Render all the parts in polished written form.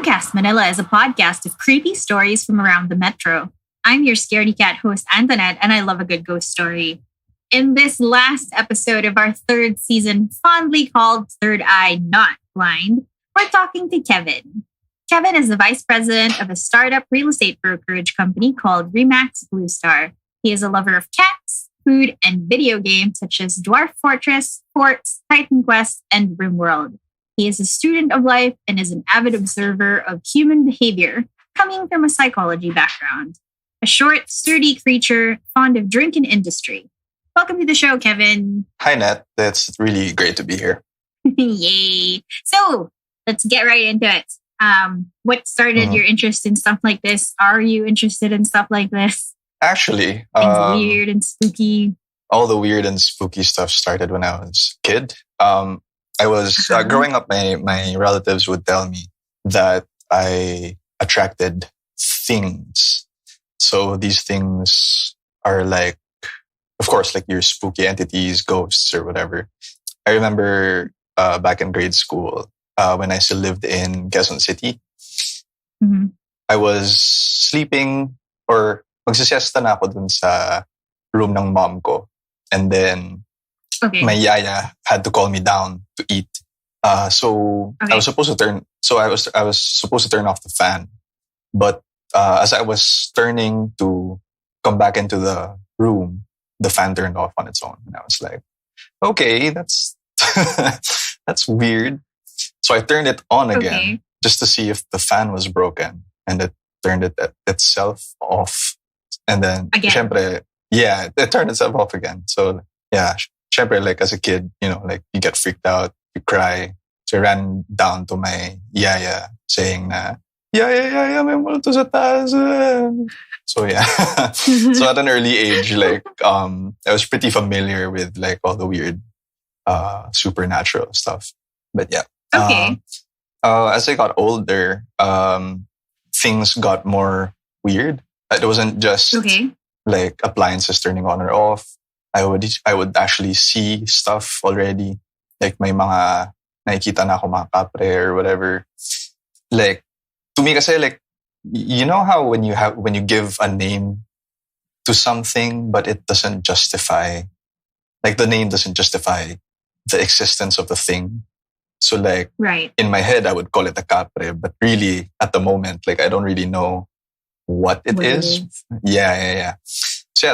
Grimcast Manila is a podcast of creepy stories from around the metro. I'm your scaredy cat host, Antoinette, and I love a good ghost story. In this last episode of our third season, fondly called Third Eye Not Blind, we're talking to Keavin. Keavin is the vice president of a startup real estate brokerage company called Remax Blue Star. He is a lover of cats, food, and video games such as Dwarf Fortress, Forts, Titan Quest, and RimWorld. He is a student of life and is an avid observer of human behavior, coming from a psychology background. A short, sturdy creature fond of drink and industry. Welcome to the show, Keavin. Hi, Nat. It's really great to be here. Yay. So, let's get right into it. What started your interest in stuff like this? Are you interested in stuff like this? Actually, Things weird and spooky. All the weird and spooky stuff started when I was a kid. I was growing up, my relatives would tell me that I attracted things. So these things are like, of course, like your spooky entities, ghosts or whatever. I remember back in grade school, when I still lived in Quezon City, I was sleeping or magsisiesta na ako dun sa room ng mom ko. And then my yaya had to call me down to eat. I was supposed to turn. So I was supposed to turn off the fan, but as I was turning to come back into the room, the fan turned off on its own, and I was like, "Okay, that's that's weird." So I turned it on again just to see if the fan was broken, and it turned itself off. And then, syempre, it turned itself off again. So yeah. Syempre, like as a kid, like you get freaked out, you cry. So I ran down to my yaya saying na, yaya, may multo sa taas. So yeah. So at an early age, like, I was pretty familiar with like all the weird, supernatural stuff. But yeah. As I got older, things got more weird. It wasn't just like appliances turning on or off. I would actually see stuff already. Like may mga nakikita na ako mga kapre or whatever. Like, to me kasi like, you know how when you give a name to something, but it doesn't justify, like the name doesn't justify the existence of the thing. So like, in my head, I would call it a kapre, but really at the moment, like I don't really know what it is. Yeah.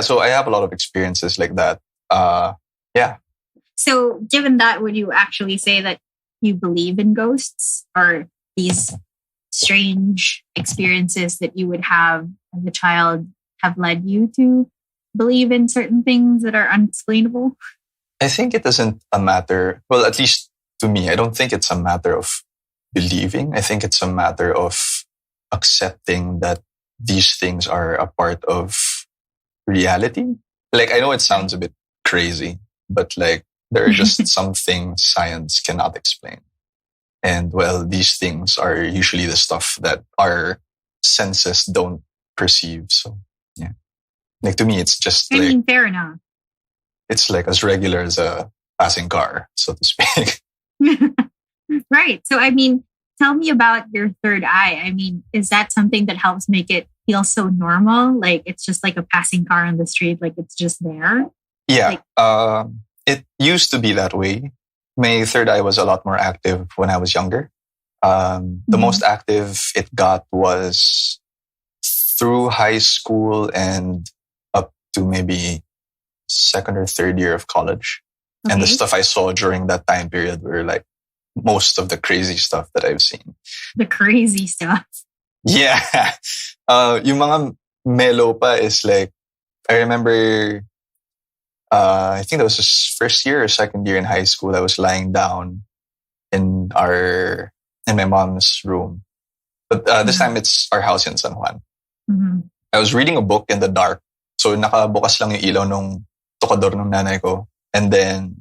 So I have a lot of experiences like that. So given that, would you actually say that you believe in ghosts, or these strange experiences that you would have as a child have led you to believe in certain things that are unexplainable? I think it isn't a matter, well, at least to me, I don't think it's a matter of believing. I think it's a matter of accepting that these things are a part of reality. Like, I know it sounds a bit crazy, but like there are just some things science cannot explain. And well, these things are usually the stuff that our senses don't perceive. So yeah, like to me, it's just fair enough. It's like as regular as a passing car, so to speak. Right. So, I mean, tell me about your third eye. I mean, is that something that helps make it feel so normal? Like it's just like a passing car on the street, like it's just there? Yeah. It used to be that way. My third eye was a lot more active when I was younger. The most active it got was through high school and up to maybe second or third year of college. And the stuff I saw during that time period were like most of the crazy stuff that I've seen. The crazy stuff. Yeah. Yung mga mellow pa is like, I remember, I think that was his first year or second year in high school. I was lying down in my mom's room. But this time it's our house in San Juan. I was reading a book in the dark. So nakabukas lang yung ilaw nung tokador ng nanay ko. And then,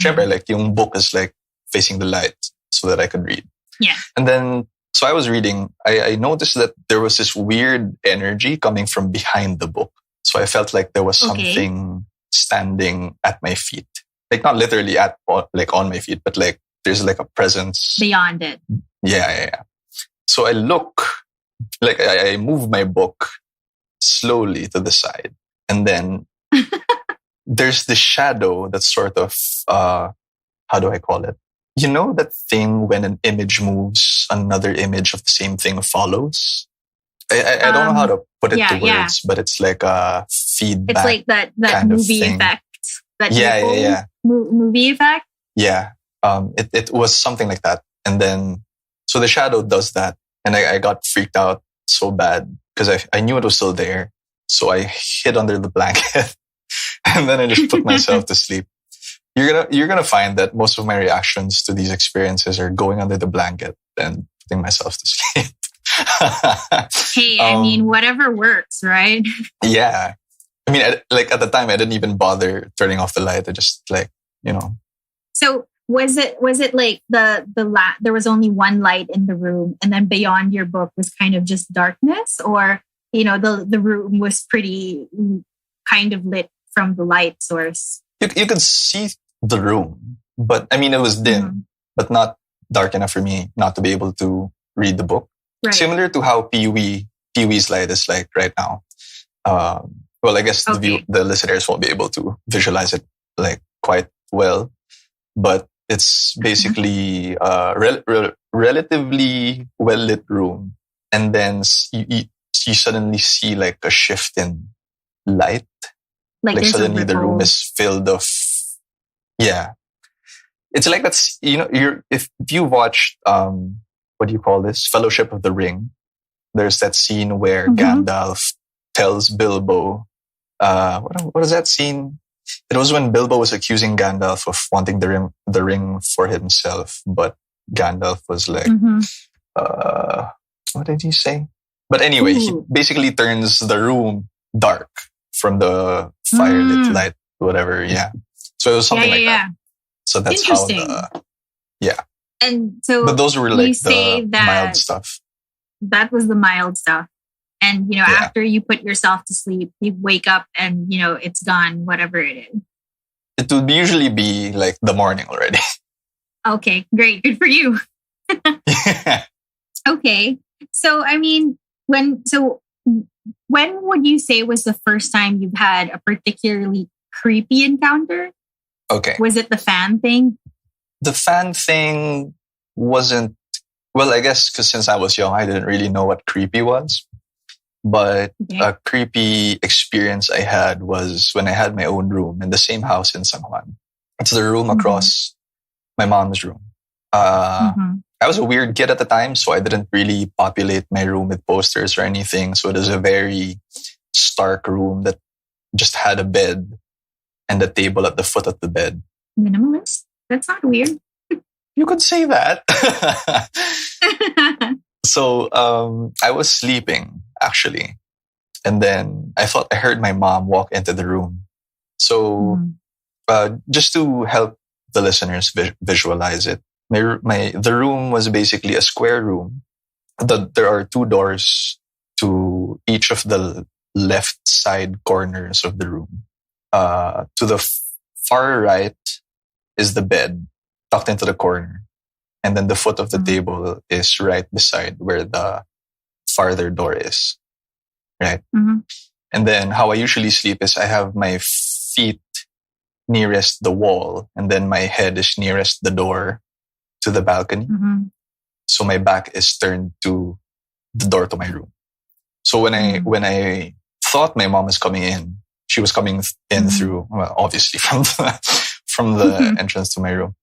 syempre, like yung book is like facing the light so that I could read. Yeah. And then, so I was reading, I noticed that there was this weird energy coming from behind the book. So I felt like there was something standing at my feet. Like not literally on my feet, but like there's like a presence. Beyond it. Yeah. So I look, like I move my book slowly to the side. And then there's the shadow that's sort of, how do I call it? You know that thing when an image moves, another image of the same thing follows? I don't know how to put it to words, but it's like a feedback. It's like that kind movie of effect. That yeah. Movie effect? Yeah. It was something like that. And then, so the shadow does that. And I got freaked out so bad because I knew it was still there. So I hid under the blanket and then I just put myself to sleep. You're gonna find that most of my reactions to these experiences are going under the blanket and putting myself to sleep. Hey, I mean, whatever works, right? Yeah. I mean, at the time, I didn't even bother turning off the light. I just So was it like there was only one light in the room, and then beyond your book was kind of just darkness, or the room was pretty kind of lit from the light source? You could see the room, but I mean, it was dim, but not dark enough for me not to be able to read the book. Right. Similar to how Pee-wee's light is like right now. Well, I guess the listeners won't be able to visualize it like quite well, but it's basically a relatively well-lit room. And then you suddenly see like a shift in light. Like suddenly the room is filled of, yeah. It's like that's, if you watched, what do you call this? Fellowship of the Ring. There's that scene where Gandalf tells Bilbo, what is that scene? It was when Bilbo was accusing Gandalf of wanting the ring for himself, but Gandalf was like, what did he say? But anyway, he basically turns the room dark from the firelit light, whatever. Yeah. So it was something like that. So that's how And so, but those were like the mild stuff. That was the mild stuff. And, after you put yourself to sleep, you wake up and, it's gone, whatever it is. It would usually be like the morning already. Okay, great. Good for you. Yeah. Okay. So, I mean, when would you say was the first time you've had a particularly creepy encounter? Okay. Was it the fan thing? The fan thing wasn't, well, I guess because since I was young, I didn't really know what creepy was. But a creepy experience I had was when I had my own room in the same house in San Juan. It's the room across my mom's room. I was a weird kid at the time, so I didn't really populate my room with posters or anything. So it was a very stark room that just had a bed and a table at the foot of the bed. Minimalist? That's not weird. You could say that. So I was sleeping, actually. And then I thought I heard my mom walk into the room. So just to help the listeners visualize it, the room was basically a square room. There are two doors to each of the left side corners of the room. To the far right is the bed tucked into the corner. And then the foot of the table is right beside where the farther door is. Right? And then how I usually sleep is I have my feet nearest the wall and then my head is nearest the door to the balcony. So my back is turned to the door to my room. So when I thought my mom was coming in, she was coming in through, well, obviously from the entrance to my room.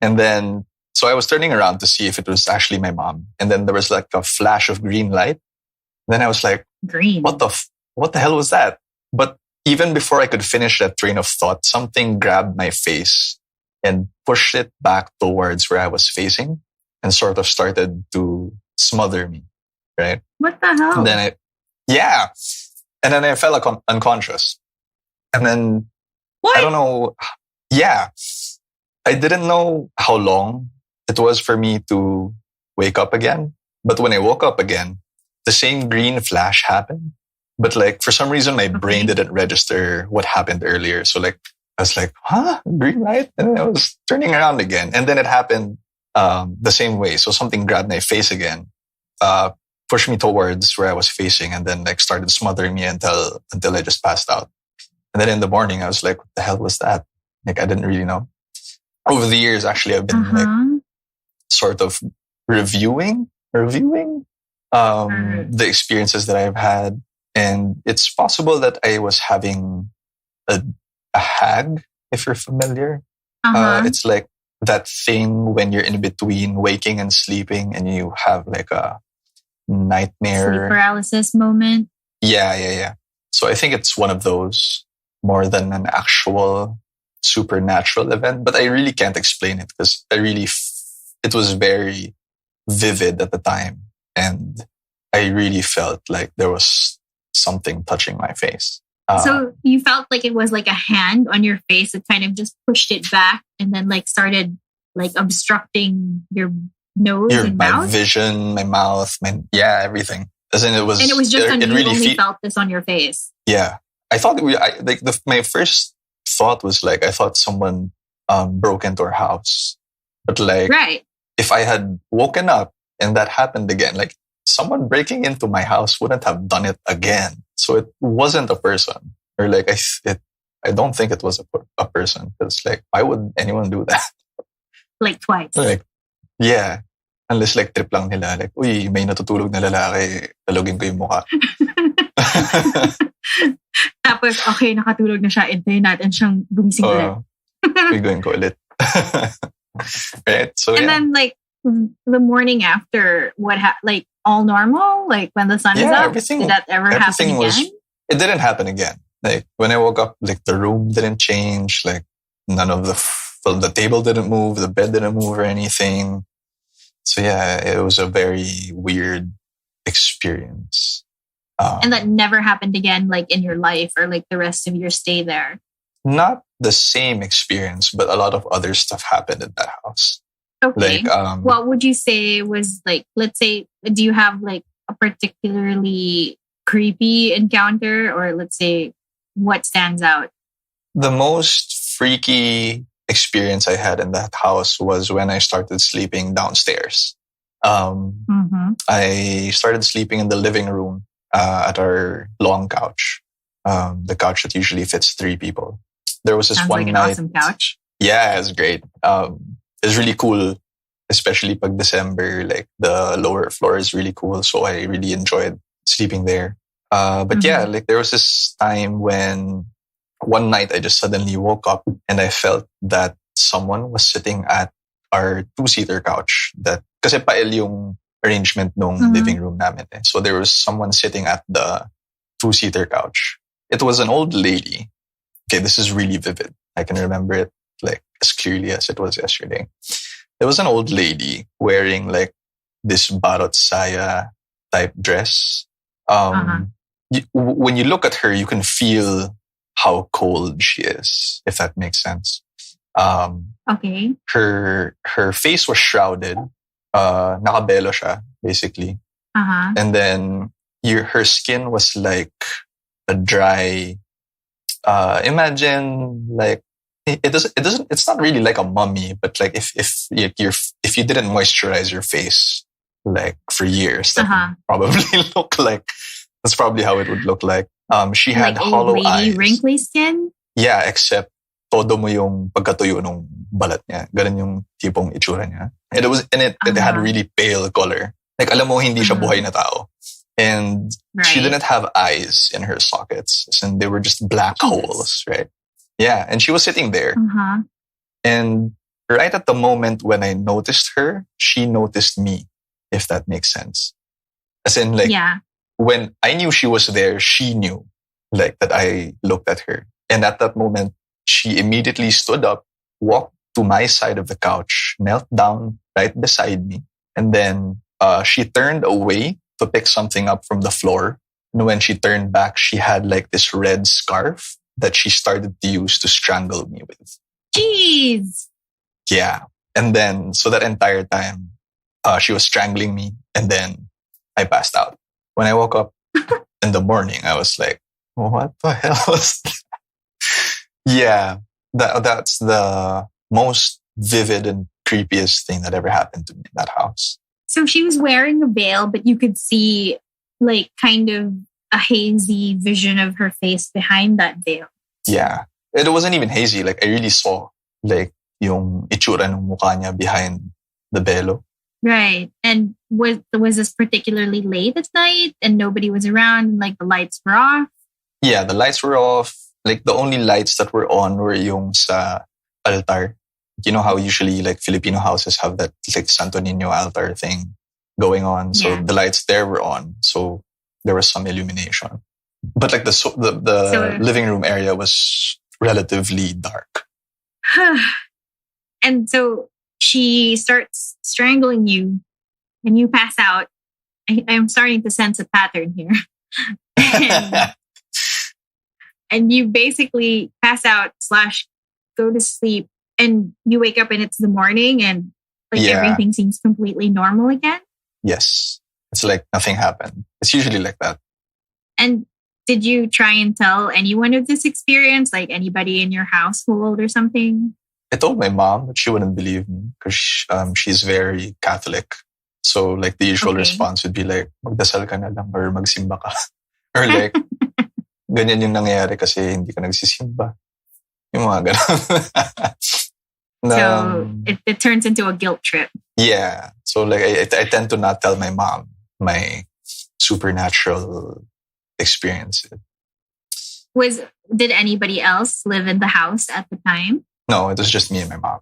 And then, so I was turning around to see if it was actually my mom. And then there was like a flash of green light. Then I was like, green. What the hell was that? But even before I could finish that train of thought, something grabbed my face and pushed it back towards where I was facing and sort of started to smother me. Right? What the hell? And then And then I fell unconscious. And then, what? I don't know. Yeah. I didn't know how long it was for me to wake up again. But when I woke up again, the same green flash happened. But like, for some reason, my brain didn't register what happened earlier. So like, I was like, green light? And then I was turning around again. And then it happened the same way. So something grabbed my face again. pushed me towards where I was facing, and then like started smothering me until I just passed out. And then in the morning, I was like, "What the hell was that?" Like I didn't really know. Over the years, actually, I've been like sort of reviewing the experiences that I've had, and it's possible that I was having a hag, if you're familiar. It's like that thing when you're in between waking and sleeping, and you have like a nightmare, sleep paralysis moment. Yeah. So I think it's one of those more than an actual supernatural event, but I really can't explain it because it was very vivid at the time, and I really felt like there was something touching my face. So you felt like it was like a hand on your face that kind of just pushed it back and then like started like obstructing your nose and my mouth? vision, my mouth, everything. As in, it was just on you really only felt this on your face. Yeah, I thought my first thought was like I thought someone broke into our house, but like if I had woken up and that happened again, like someone breaking into my house wouldn't have done it again. So it wasn't a person, or like I don't think it was a person, because like why would anyone do that? Like twice. Like yeah, unless like trip lang nila, like uy may natutulog na lalaki, talugin ko yung mukha. Tapos okay, nakatulog na siya, intayin natin siyang gumising ulit. Gagawin ko ulit. Right? So and then like the morning after, like all normal? Like when the sun is up? Did that ever happen again? It didn't happen again. Like when I woke up, like the room didn't change. Like none of the table didn't move, the bed didn't move or anything. So yeah, it was a very weird experience. And that never happened again, like in your life or like the rest of your stay there? Not the same experience, but a lot of other stuff happened in that house. Okay. Like, what would you say was like, let's say, do you have like a particularly creepy encounter, or let's say what stands out? The most freaky experience I had in that house was when I started sleeping downstairs. I started sleeping in the living room at our long couch, the couch that usually fits 3 people. There was this Sounds one like an night. Awesome couch. Yeah, it's great. It's really cool, especially pag December. Like the lower floor is really cool, so I really enjoyed sleeping there. But yeah, like there was this time when one night I just suddenly woke up and I felt that someone was sitting at our 2-seater couch. That kasi pail yung arrangement nung living room namin. So there was someone sitting at the 2-seater couch. It was an old lady. Okay, this is really vivid. I can remember it like as clearly as it was yesterday. There was an old lady wearing like this barot saya type dress. When you look at her, you can feel how cold she is, if that makes sense. Okay. Her face was shrouded. Nakabelo siya, basically. And then her skin was like a dry. Imagine like it's not really like a mummy, but like if you didn't moisturize your face like for years, that would probably look like, that's probably how it would look like. She had like hollow lady, eyes, wrinkly skin. Yeah, except todo mo yung pagkatuyo ng balat niya. Ganun yung tipong itsura niya. And it had really pale color. Like alam mo hindi siya buhay na tao. And she didn't have eyes in her sockets. And they were just black holes, right? Yeah. And she was sitting there. And right at the moment when I noticed her, she noticed me, if that makes sense. As in like, when I knew she was there, she knew like that I looked at her. And at that moment, she immediately stood up, walked to my side of the couch, knelt down right beside me. And then she turned away to pick something up from the floor. And when she turned back, she had like this red scarf that she started to use to strangle me with. Jeez. Yeah. And then, so that entire time, she was strangling me, and then I passed out. When I woke up in the morning, I was like, what the hell was that? Yeah. That's the most vivid and creepiest thing that ever happened to me in that house. So she was wearing a veil, but you could see like kind of a hazy vision of her face behind that veil. Yeah. It wasn't even hazy. Like, I really saw, like, yung itsura ng mukha niya behind the velo. Right. And was this particularly late at night and nobody was around and like the lights were off? Yeah, the lights were off. Like, the only lights that were on were yung sa altar. You know how usually like Filipino houses have that like Santo Niño altar thing going on. So the lights there were on. So there was some illumination. But like the living room area was relatively dark. And so she starts strangling you and you pass out. I'm starting to sense a pattern here. and you basically pass out / go to sleep and you wake up and it's the morning and like everything seems completely normal again. Yes. It's like nothing happened. It's usually like that. And did you try and tell anyone of this experience? Like anybody in your household or something? I told my mom, but she wouldn't believe me because she's very Catholic. So like the usual response would be like, magdasal ka na lang or magsimba ka. Or like, ganyan yung nangyayari kasi hindi ka nagsisimba. Yung mga ganun. So it turns into a guilt trip. Yeah. So like I tend to not tell my mom my supernatural experience. Did anybody else live in the house at the time? No, it was just me and my mom.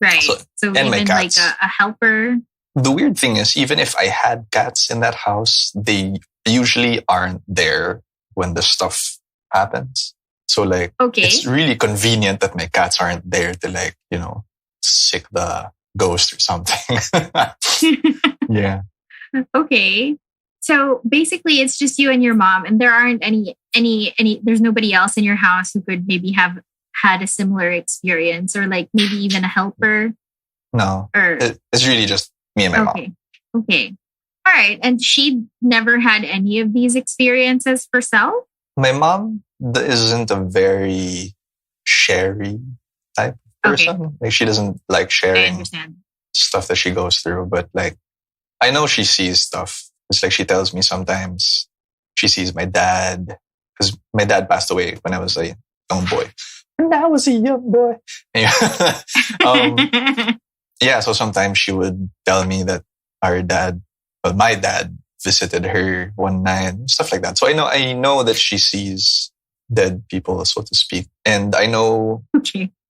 Right. So even like a helper. The weird thing is, even if I had cats in that house, they usually aren't there when the stuff happens. So like, it's really convenient that my cats aren't there to like, you know, sick the ghost or something. Yeah. Okay. So basically it's just you and your mom and there aren't any, there's nobody else in your house who could maybe have had a similar experience or like maybe even a helper? No. It's really just me and my mom. Okay. All right. And she never had any of these experiences herself? My mom isn't a very sharey type person. Like she doesn't like sharing stuff that she goes through. But like, I know she sees stuff. It's like she tells me sometimes she sees my dad. Because my dad passed away when I was a young boy. And I was a young boy. Yeah, so sometimes she would tell me that my dad visited her one night, stuff like that. So I know that she sees dead people, so to speak. And I know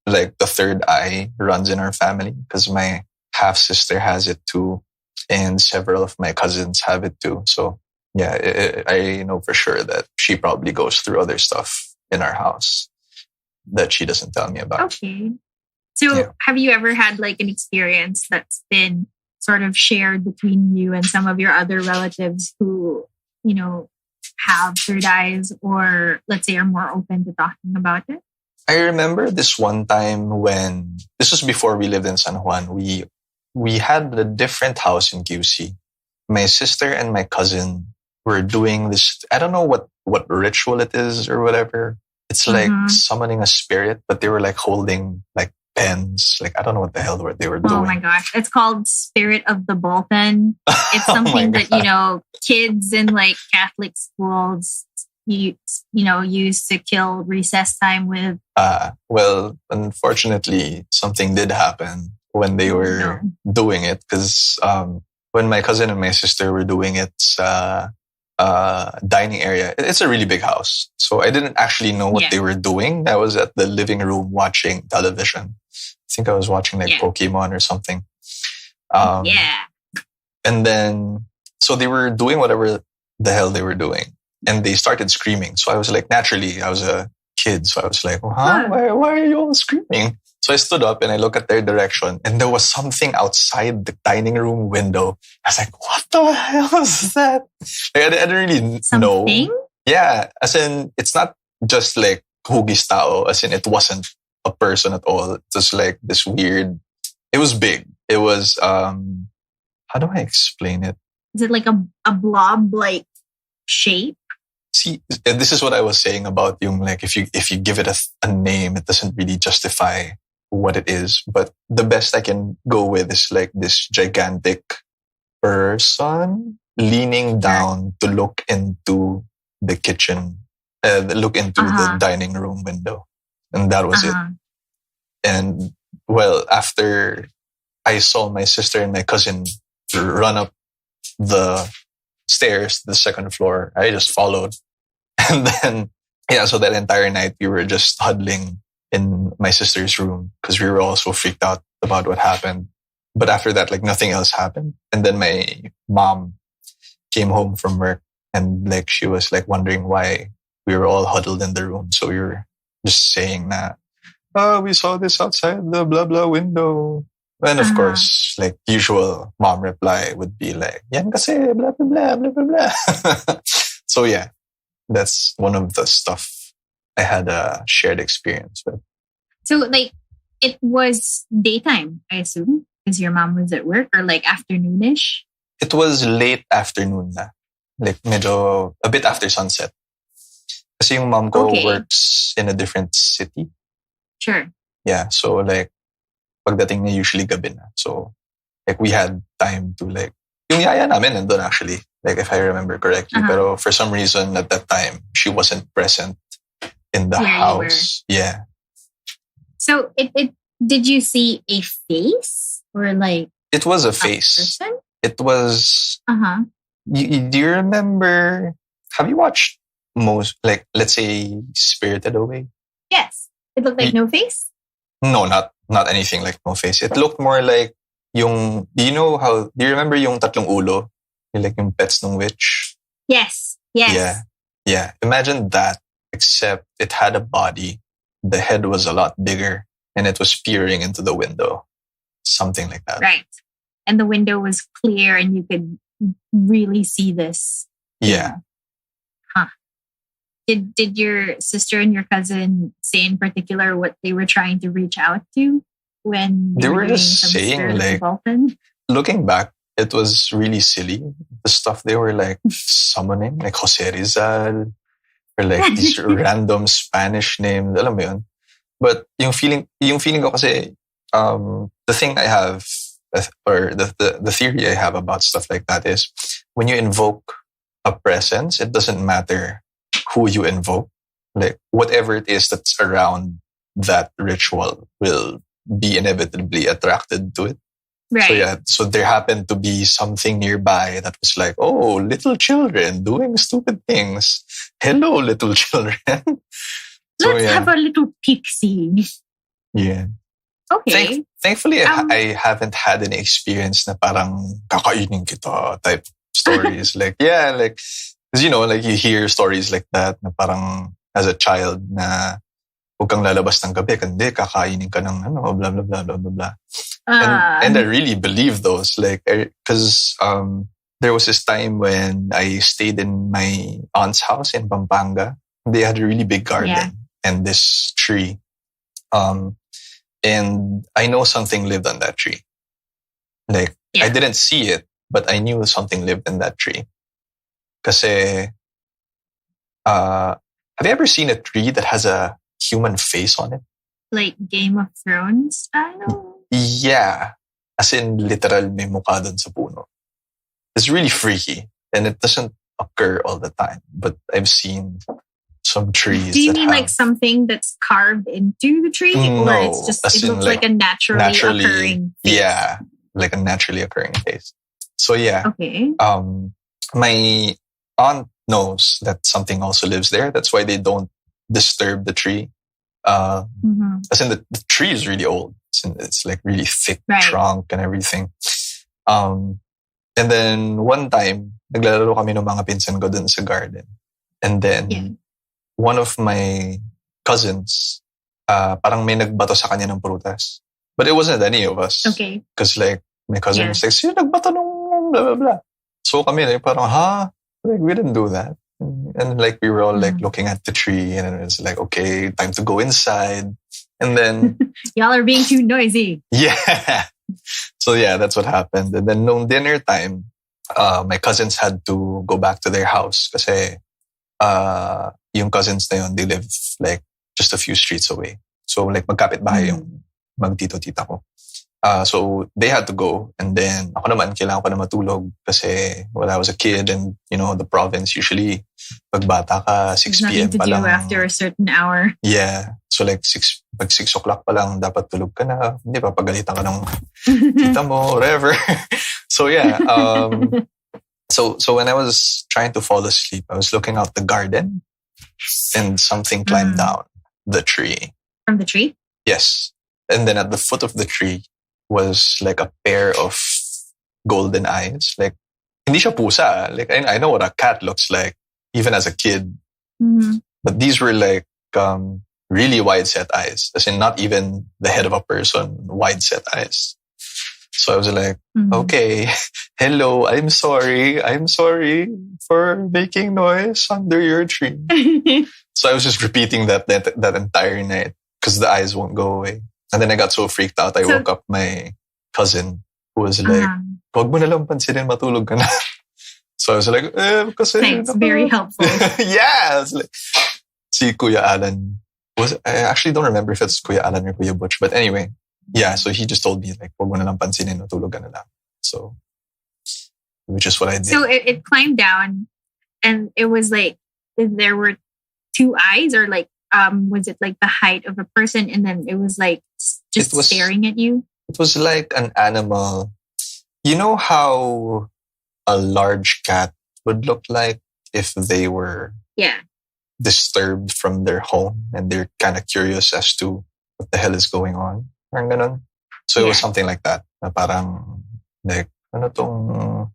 like the third eye runs in our family because my half sister has it too. And several of my cousins have it too. So yeah, I know for sure that she probably goes through other stuff in our house that she doesn't tell me about. Okay. So have you ever had like an experience that's been sort of shared between you and some of your other relatives who, you know, have third eyes or let's say are more open to talking about it? I remember this one time when, this was before we lived in San Juan, we had a different house in QC. My sister and my cousin were doing this, I don't know what ritual it is or whatever. It's like summoning a spirit, but they were like holding like pens. Like, I don't know what the hell they were doing. Oh my gosh. It's called Spirit of the Bullpen. It's something that, you know, kids in like Catholic schools, use to kill recess time with. Well, unfortunately, something did happen when they were doing it. Because when my cousin and my sister were doing it, dining area. It's a really big house. So I didn't actually know what they were doing. I was at the living room watching television. I think I was watching like Pokemon or something. And then, so they were doing whatever the hell they were doing. And they started screaming. So I was like, naturally, I was a kid. So I was like, huh? Why are you all screaming? So I stood up and I looked at their direction and there was something outside the dining room window. I was like, what the hell is that? Like, I didn't really know. Yeah. As in, it's not just like hugis tao. As in, it wasn't a person at all. It was like this weird, it was big. It was, how do I explain it? Is it like a blob-like shape? See, this is what I was saying about yung like, if you give it a name, it doesn't really justify what it is. But the best I can go with is like this gigantic person leaning down to look into the kitchen, look into the dining room window. And that was it. And well, after I saw my sister and my cousin run up the stairs to the second floor, I just followed. And then, yeah, so that entire night we were just huddling in my sister's room because we were all so freaked out about what happened. But after that, like nothing else happened. And then my mom came home from work and like she was like wondering why we were all huddled in the room. So we were just saying that, oh, we saw this outside the blah blah window. And of course, like usual mom reply would be like, yan kasi, blah blah blah blah blah blah. So yeah, that's one of the stuff I had a shared experience with. So like it was daytime, I assume, because your mom was at work, or like afternoonish? It was late afternoon na. Like medyo a bit after sunset. Kasi yung mom ko works in a different city. Sure. Yeah, so like pagdating niya usually gabi na. So like we had time to like, yung yaya namin nandun actually, like if I remember correctly. Pero for some reason at that time, she wasn't present in the house. Yeah. So it did you see a face or like it was a face. Person? It was do you remember, have you watched most, like let's say Spirited Away? Yes. It looked like No Face? No, not anything like No Face. It looked more like yung, do you remember yung tatlong ulo? Like yung pets ng witch? Yes. Yeah. Imagine that, except it had a body. The head was a lot bigger and it was peering into the window. Something like that. Right. And the window was clear and you could really see this. Yeah. Huh. Did your sister and your cousin say in particular what they were trying to reach out to when they were just saying like, looking back, it was really silly. The stuff they were like summoning, like Jose Rizal, or like these random Spanish names, alam mo yun. But yung feeling ko kasi, the thing I have, or the theory I have about stuff like that is, when you invoke a presence, it doesn't matter who you invoke. Like whatever it is that's around that ritual will be inevitably attracted to it. Right. So yeah, so there happened to be something nearby that was like, oh, little children doing stupid things. Hello, little children. Let's have a little peek-see. Yeah. Okay. Thankfully, I haven't had any experience na parang kakainin kita type stories. Like, yeah, like, because like you hear stories like that na parang as a child na huwag kang lalabas ng gabi kandi kakainin ka ng blah, blah, blah, blah, blah, blah. And I really believe those, like, because there was this time when I stayed in my aunt's house in Pampanga. They had a really big garden and this tree. And I know something lived on that tree. Like, I didn't see it, but I knew something lived in that tree. Kasi, have you ever seen a tree that has a human face on it? Like Game of Thrones style? Yeah. As in, literal may mukha dun sa puno. It's really freaky. And it doesn't occur all the time. But I've seen some trees. Do you mean like something that's carved into the tree? No, or it's just, it looks like a naturally occurring face? Yeah. Like a naturally occurring face. So yeah. Okay. My aunt knows that something also lives there. That's why they don't disturb the tree. As in the tree is really old. It's like really thick trunk and everything. And then one time, naglalaro kami ng mga pinsan ko dun sa garden. And then one of my cousins, parang may nagbato sa kanya ng prutas. But it wasn't any of us. Okay. Because like my cousin was like, sino nagbato ng blah blah blah. So kami like parang, like we didn't do that. And like we were all like looking at the tree and it was like, okay, time to go inside. And then y'all are being too noisy. Yeah. So yeah, that's what happened. And then noong dinner time, my cousins had to go back to their house kasi yung cousins na yun, they live like just a few streets away. So like magkapit bahay yung magtito-tita ko. So they had to go. And then ako naman, kailangan ko na matulog kasi when I was a kid and, the province, usually, pag bata ka, 6 p.m. pa lang. Nothing to do after a certain hour. Yeah. So like 6 o'clock pa lang, dapat tulog ka na. Hindi pa, pagalitan ka ng tita mo, whatever. So yeah. So when I was trying to fall asleep, I was looking out the garden and something climbed down the tree. From the tree? Yes. And then at the foot of the tree was like a pair of golden eyes. Like, hindi siya pusa. Like, I know what a cat looks like, even as a kid. Mm-hmm. But these were like really wide set eyes. As in, not even the head of a person, wide set eyes. So I was like, okay, hello, I'm sorry for making noise under your tree. So I was just repeating that entire night because the eyes won't go away. And then I got so freaked out, I woke up my cousin who was like, wag mo na lang pansinin, matulog ka na. So I was like, kasi... Thanks, very helpful. Yeah! I was like, si Kuya Alan, I actually don't remember if it's Kuya Alan or Kuya Butch, but anyway, yeah, so he just told me, like, wag mo na lang pansinin, matulog ka na lang. So, which is what I did. So it climbed down and it was like, there were two eyes or like, was it like the height of a person and then it was like just staring at you? It was like an animal. You know how a large cat would look like if they were disturbed from their home and they're kind of curious as to what the hell is going on. Parang ganun. So it was something like that. Na parang like, ano tong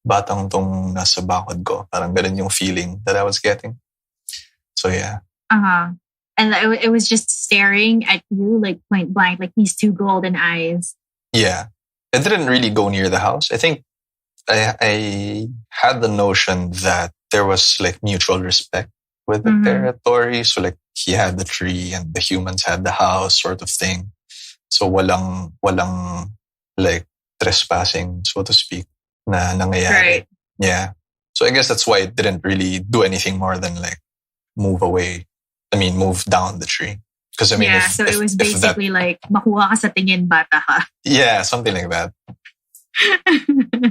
batang tong nasa bakod ko? Parang ganun yung feeling that I was getting. So yeah. And it was just staring at you like point blank, like these two golden eyes. Yeah. It didn't really go near the house. I think I had the notion that there was like mutual respect with the territory. So like he had the tree and the humans had the house sort of thing. So walang like trespassing, so to speak, na nangyayari. Right. Yeah. So I guess that's why it didn't really do anything more than like move down the tree. Because so it was basically like makuha ka sa tingin, bata ka. Yeah, something like that.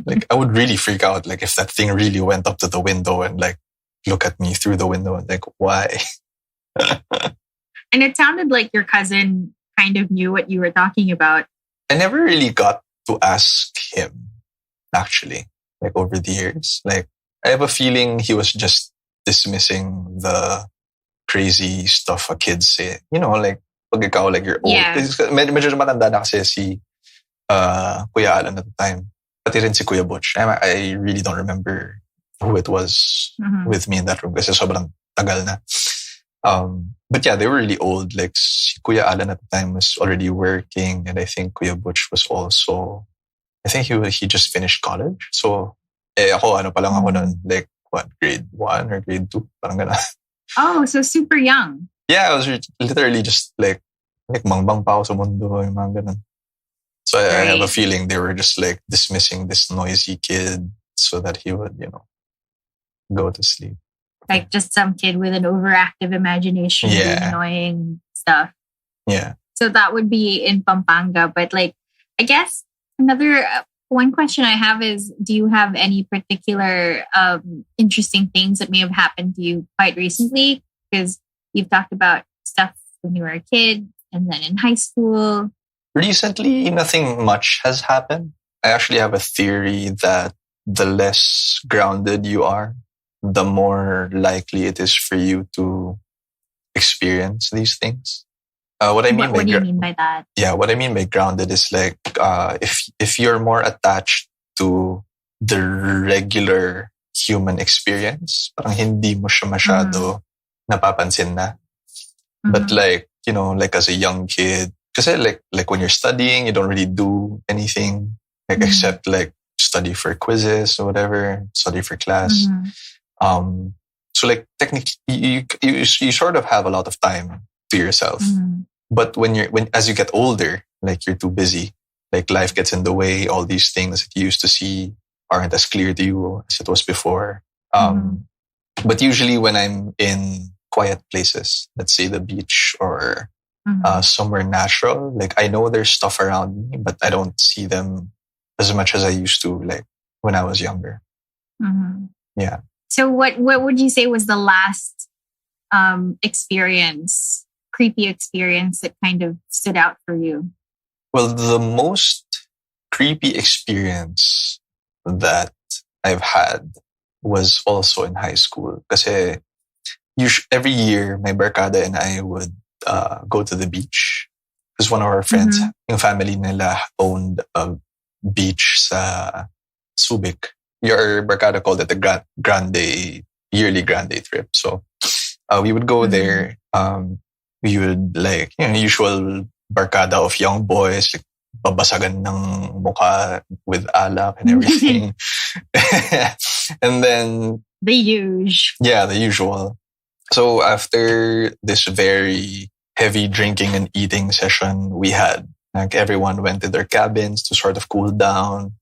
Like I would really freak out, like if that thing really went up to the window and like look at me through the window and like, why? And it sounded like your cousin kind of knew what you were talking about. I never really got to ask him, actually, like over the years. Like I have a feeling he was just dismissing the crazy stuff a kids say. You know, like pag ikaw, like you're old. Yeah. Medyo matanda na kasi si Kuya Alan at the time. Pati rin si Kuya Butch. I really don't remember who it was with me in that room kasi sobrang tagal na. But yeah, they were really old. Like si Kuya Alan at the time was already working and I think Kuya Butch was also, I think he just finished college. So, ako ako nun, like what, grade 1 or grade 2? Parang gana. Oh, so super young. Yeah, I was literally just like mangbang pa ako sa mundo, yung mga ganun. So I have a feeling they were just like dismissing this noisy kid so that he would, go to sleep. Like just some kid with an overactive imagination doing annoying stuff. Yeah. So that would be in Pampanga. But like, I guess another one question I have is, do you have any particular interesting things that may have happened to you quite recently? Because you've talked about stuff when you were a kid and then in high school. Recently, nothing much has happened. I actually have a theory that the less grounded you are, the more likely it is for you to experience these things. What do you mean by that? Yeah, what I mean by grounded is like if you're more attached to the regular human experience, parang hindi mo siya masyado napapansin na. But like, like as a young kid, kasi like when you're studying, you don't really do anything like except like study for quizzes or whatever, study for class. So like technically you sort of have a lot of time to yourself. But as you get older, like you're too busy, like life gets in the way, all these things that you used to see aren't as clear to you as it was before. But usually when I'm in quiet places, let's say the beach or somewhere natural. Like I know there's stuff around me, but I don't see them as much as I used to, like when I was younger. Mm-hmm. Yeah. So what would you say was the last creepy experience that kind of stood out for you? Well, the most creepy experience that I've had was also in high school. Kasi every year, my barkada and I would go to the beach. Because one of our friends, yung family nila owned a beach sa Subic. Your barkada called it a yearly grande trip. So we would go there. We would like, usual barkada of young boys, like babasagan ng mukha with alak and everything. And then the usual. So after this very heavy drinking and eating session we had, like everyone went to their cabins to sort of cool down,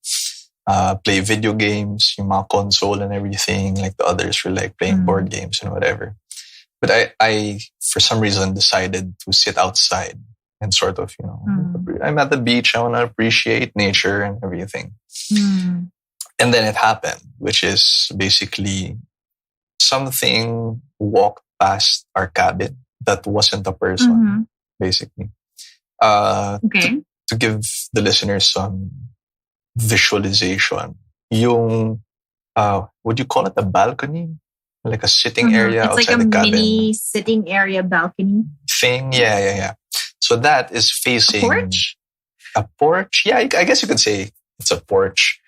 play video games, yung mga console and everything. Like the others were like playing board games and whatever. But I for some reason decided to sit outside and sort of, I'm at the beach. I want to appreciate nature and everything. And then it happened, which is basically something walked past our cabin that wasn't a person, basically. Okay. To give the listeners some visualization, yung, would you call it a balcony? Like a sitting area outside the cabin. It's like a mini sitting area balcony thing. Yeah. So that is facing... A porch? A porch? Yeah, I guess you could say it's a porch.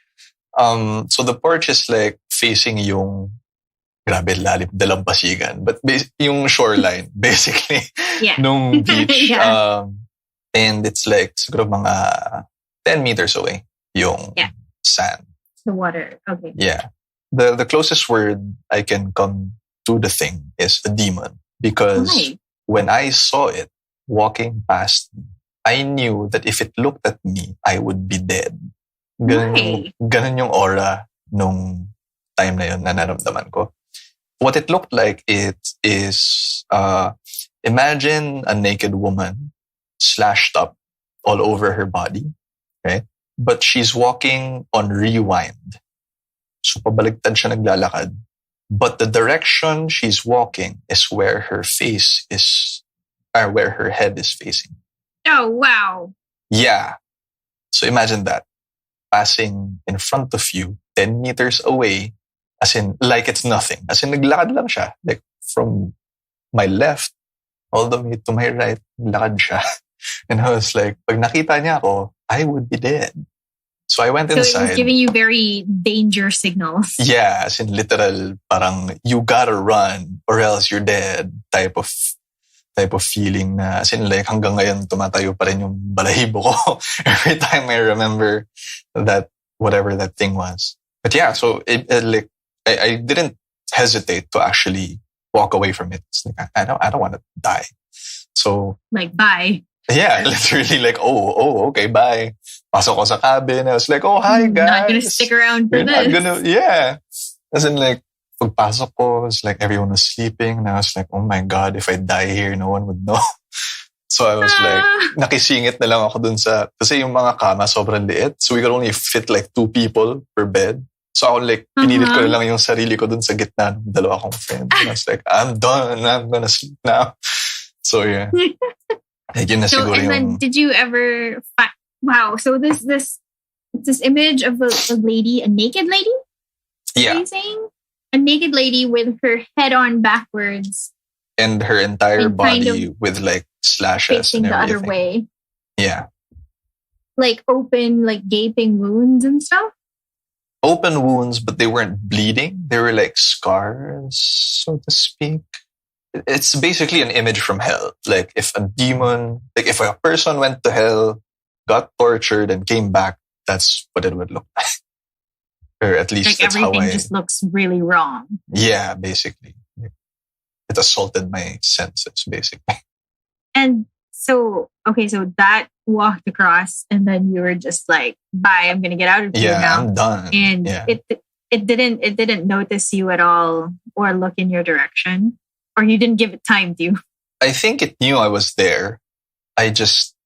So the porch is like facing yung grabe lalim dalampasigan, but yung shoreline basically nung beach. And it's like siguro mga 10 meters away yung sand. The water. Okay. Yeah. The closest word I can come to the thing is a demon, because when I saw it walking past me, I knew that if it looked at me, I would be dead. Ganun yung aura nung time na yun na naramdaman ko. What it looked like is imagine a naked woman slashed up all over her body, right? But she's walking on rewind. So pabaligtad siya naglalakad. But the direction she's walking is where her face is, or where her head is facing. Oh, wow. Yeah. So imagine that. Passing in front of you, 10 meters away, as in, like it's nothing. As in, naglakad lang siya. Like, from my left, all the way to my right, lakad siya. And I was like, pag nakita niya ako, I would be dead. So I went inside. So it was giving you very danger signals. Yeah, as in literal, parang, you gotta run or else you're dead type of feeling na, as in like hanggang ngayon tumatayo pa rin yung balahibo ko every time I remember that, whatever that thing was. But yeah, so like, I didn't hesitate to actually walk away from it. It's like, I don't want to die. So like, bye. Yeah, literally like, oh, okay, bye. Pasok ko sa cabin. I was like, oh, hi guys. Not gonna stick around for this. Yeah. As in like, pagpasok ko, it's like everyone was sleeping. And I was like, oh my God, if I die here, no one would know. So I was like, nakisingit na lang ako dun sa, kasi yung mga kama sobrang liit. So we could only fit like 2 people per bed. So ako like, pinilit ko na lang yung sarili ko dun sa gitna ng dalawa kong friends. And I was like, I'm done. I'm gonna sleep now. So yeah. Yun na so, siguro and yung... then did you ever... Wow. So this image of a lady, a naked lady? Yeah. Are you saying? A naked lady with her head on backwards. And her entire body with like slashes facing and everything. The other way. Yeah. Like open, like gaping wounds and stuff? Open wounds, but they weren't bleeding. They were like scars, so to speak. It's basically an image from hell. Like if a demon, like if a person went to hell, got tortured and came back, that's what it would look like. Or at least like that's everything how I... just looks really wrong. Yeah, basically. It assaulted my senses, basically. And so, okay, so that walked across and then you were just like, bye, I'm going to get out of here now. Yeah, I'm done. And it didn't notice you at all or look in your direction, or you didn't give it time to. I think it knew I was there I just,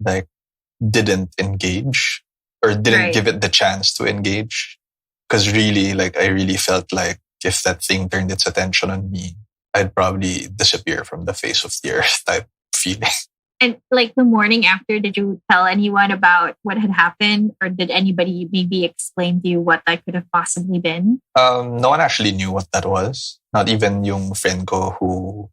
like didn't engage or didn't give it the chance to engage. Because really, like, I really felt like if that thing turned its attention on me, I'd probably disappear from the face of the earth type feeling. And like the morning after, did you tell anyone about what had happened? Or did anybody maybe explain to you what that could have possibly been? No one actually knew what that was. Not even yung friend ko who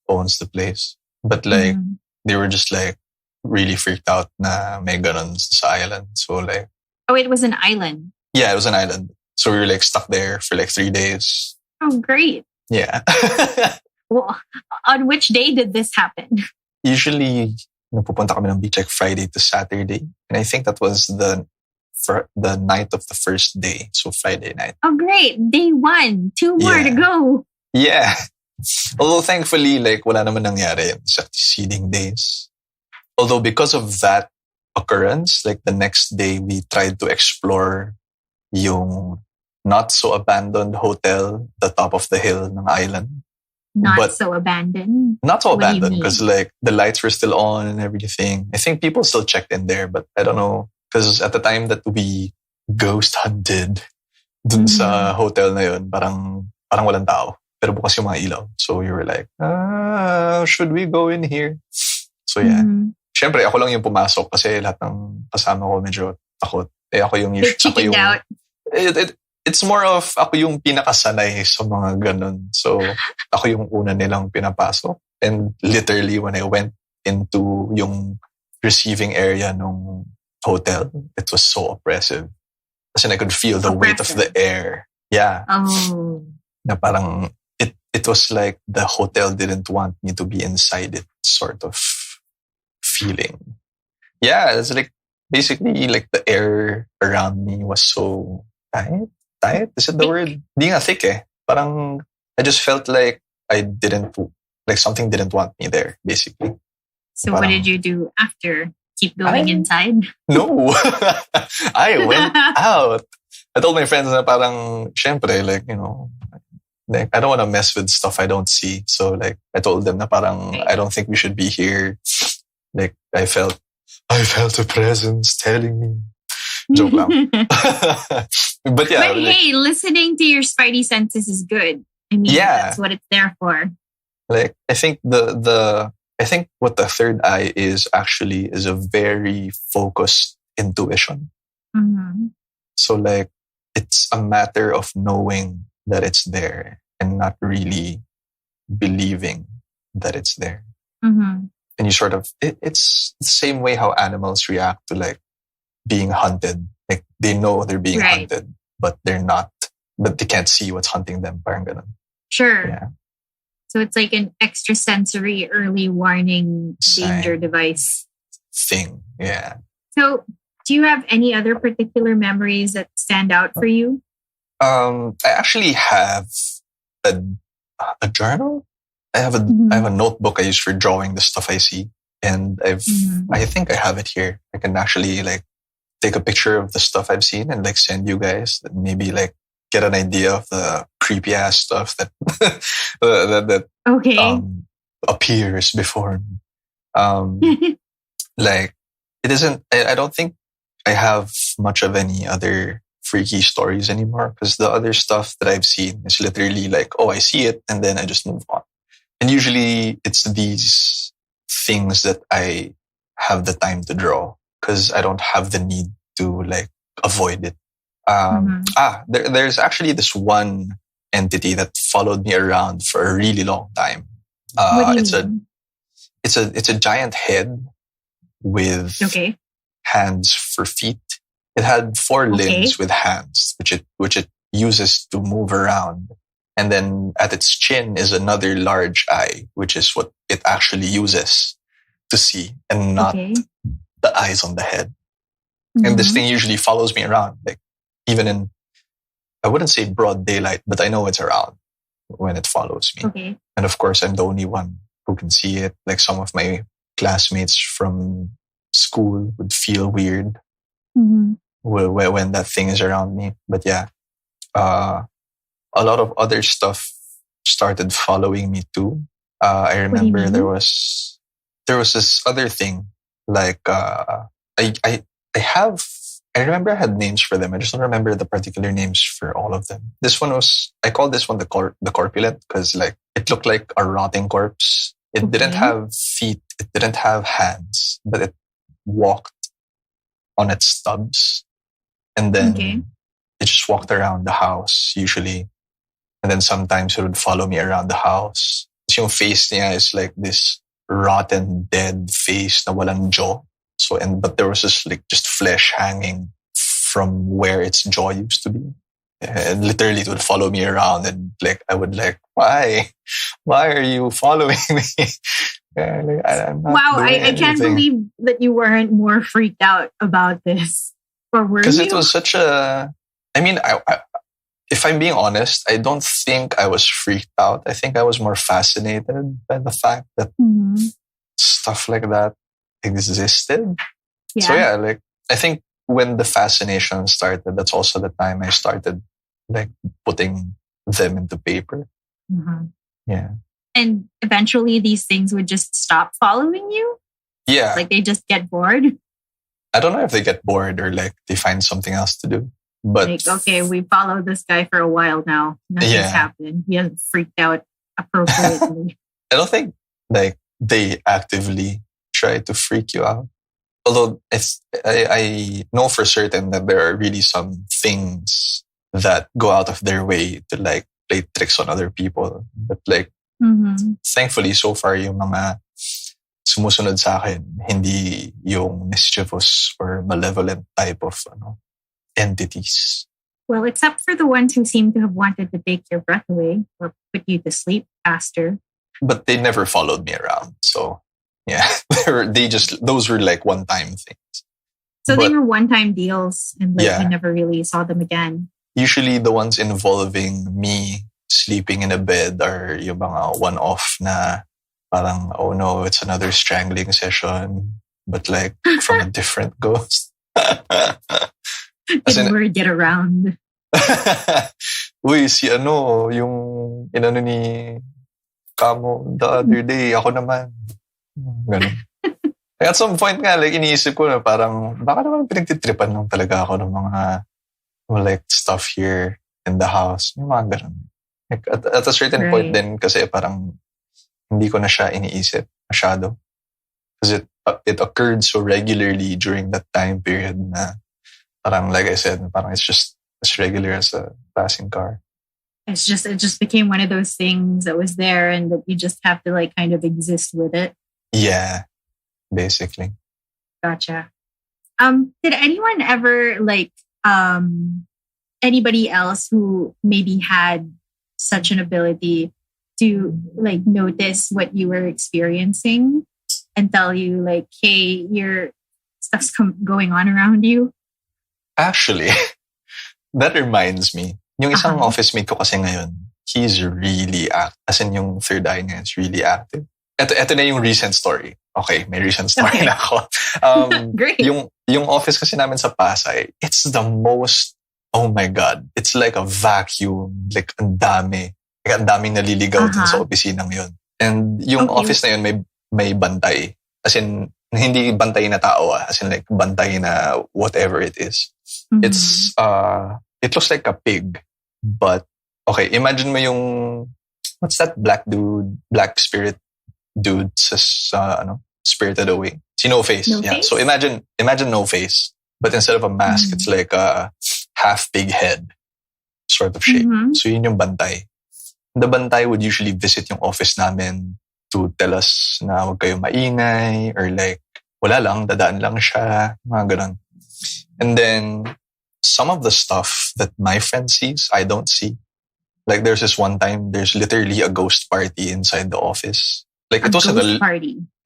owns the place. But like, they were just like really freaked out na may ganon sa island. So like... Oh, it was an island? Yeah, it was an island. So we were like stuck there for like 3 days. Oh, great. Yeah. Well, on which day did this happen? Usually, napupunta kami ng beach like Friday to Saturday. And I think that was the night of the first day. So Friday night. Oh, great. Day 1. 2 more to go. Yeah. Although thankfully, like, wala naman nangyari sa seeding days. Although because of that occurrence, like the next day, we tried to explore yung not so abandoned hotel, the top of the hill ng island. Not so abandoned Because like the lights were still on and everything. I think people still checked in there, but I don't know. Because at the time that we ghost hunted dun sa hotel na yun, parang walang tao. Pero bukas yung mga ilaw. So we were like, should we go in here? So yeah. Siyempre, ako lang yung pumasok kasi lahat ng kasama ko medyo takot. Ako yung chickened out. It's more of ako yung pinakasanay sa mga ganun. So, ako yung una nilang pinapasok. And literally, when I went into yung receiving area ng hotel, it was so oppressive. Kasi I could feel the weight of the air. Yeah. Oh. Na parang, it was like the hotel didn't want me to be inside it sort of feeling. Yeah, it's like, basically, like the air around me was so tight. Is it the word? Di nga thick eh. Parang, I just felt like something didn't want me there, basically. So parang, what did you do after? Keep going inside? No. I went out. I told my friends na parang, syempre, like, like, I don't want to mess with stuff I don't see. So, like, I told them na parang, I don't think we should be here. Like, I felt a presence telling me. Joke lang. But yeah. But hey, listening to your spidey senses is good. I mean, that's what it's there for. Like, I think I think what the third eye is actually is a very focused intuition. Mm-hmm. So like, it's a matter of knowing that it's there and not really believing that it's there. Mm-hmm. And you sort of, it's the same way how animals react to like being hunted. Like they know they're being hunted, but they're not, but they can't see what's hunting them. Parang ganun. Sure. Yeah. So it's like an extrasensory early warning danger device thing. Yeah. So do you have any other particular memories that stand out for you? I actually have a journal. I have a notebook I use for drawing the stuff I see. And I think I have it here. I can actually like take a picture of the stuff I've seen and like send you guys and maybe like get an idea of the creepy ass stuff that that appears before me. Like it isn't, I don't think I have much of any other freaky stories anymore because the other stuff that I've seen is literally like, oh, I see it and then I just move on. And usually it's these things that I have the time to draw because I don't have the need to like avoid it. There's actually this one entity that followed me around for a really long time. It's a giant head with hands for feet. It had 4 limbs with hands, which it uses to move around. And then at its chin is another large eye, which is what it actually uses to see and not the eyes on the head. And this thing usually follows me around, like even in, I wouldn't say broad daylight, but I know it's around when it follows me. Okay. And of course, I'm the only one who can see it. Like some of my classmates from school would feel weird when that thing is around me. But yeah, a lot of other stuff started following me too. I remember there was there was this other thing, like, I, I, I have, I remember I had names for them. I just don't remember the particular names for all of them. This one was, I called this one the corpulent because like it looked like a rotting corpse. It didn't have feet. It didn't have hands, but it walked on its stubs. And then it just walked around the house usually. And then sometimes it would follow me around the house. So yung face niya is like this rotten, dead face na walang jaw. So, but there was just like just flesh hanging from where its jaw used to be. And literally it would follow me around and like, I would like, why are you following me? I'm not wow, doing I can't believe that you weren't more freaked out about this. Or were you? Because it was such a, I mean, if I'm being honest, I don't think I was freaked out. I think I was more fascinated by the fact that stuff like that existed. Yeah. So yeah, like I think when the fascination started, that's also the time I started like putting them into paper. Yeah. And eventually these things would just stop following you? Yeah. Like they just get bored? I don't know if they get bored or like they find something else to do. But like, okay, we followed this guy for a while now. Nothing's happened. He hasn't freaked out appropriately. I don't think like they actively try to freak you out. Although I know for certain that there are really some things that go out of their way to like play tricks on other people. But like, thankfully, so far, yung mga sumusunod sa akin, hindi yung mischievous or malevolent type of entities. Well, except for the ones who seem to have wanted to take your breath away or put you to sleep faster. But they never followed me around. So, yeah, those were like one-time things. So they were one-time deals and like you never really saw them again. Usually the ones involving me sleeping in a bed are yung mga one-off na parang, oh no, it's another strangling session, but like from a different ghost. Didn't worry, get around. Uy, si yung inano ni Kamo the other day, ako naman. Ganun. At some point nga, like, iniisip ko na parang, baka naman pinagtitripan lang talaga ako ng mga like stuff here in the house. Yung mga ganun. Like, at a certain point din, kasi parang hindi ko na siya iniisip masyado. Because it occurred so regularly during that time period na parang, like I said, parang it's just as regular as a passing car. It just became one of those things that was there and that you just have to like kind of exist with it. Yeah, basically. Gotcha. Did anyone ever like anybody else who maybe had such an ability to like notice what you were experiencing and tell you like, hey, your stuff's going on around you? Actually, that reminds me. Yung isang office mate ko kasi ngayon, he's really active. As in yung third eye niya is really active. Ito na yung recent story. Okay, may recent story na ako. Great. Yung office kasi namin sa Pasay, it's the most, oh my God, it's like a vacuum. Like, ang dami. Like, ang daming naliligaw din sa opisinang yun. And yung office na yun, may bantay. As in, hindi bantay na tao, as in like bantay na whatever it is. It's, it looks like a pig. But, okay, imagine mo yung, what's that black spirit dude sa Spirited Away? Si No Face. No Face? So imagine No Face. But instead of a mask, it's like a half pig head sort of shape. So yun yung bantay. The bantay would usually visit yung office namin to tell us na huwag kayo maingay or like, wala lang, dadaan lang siya, mga ganun. And then, some of the stuff that my friend sees, I don't see. Like there's this one time, there's literally a ghost party inside the office. Like it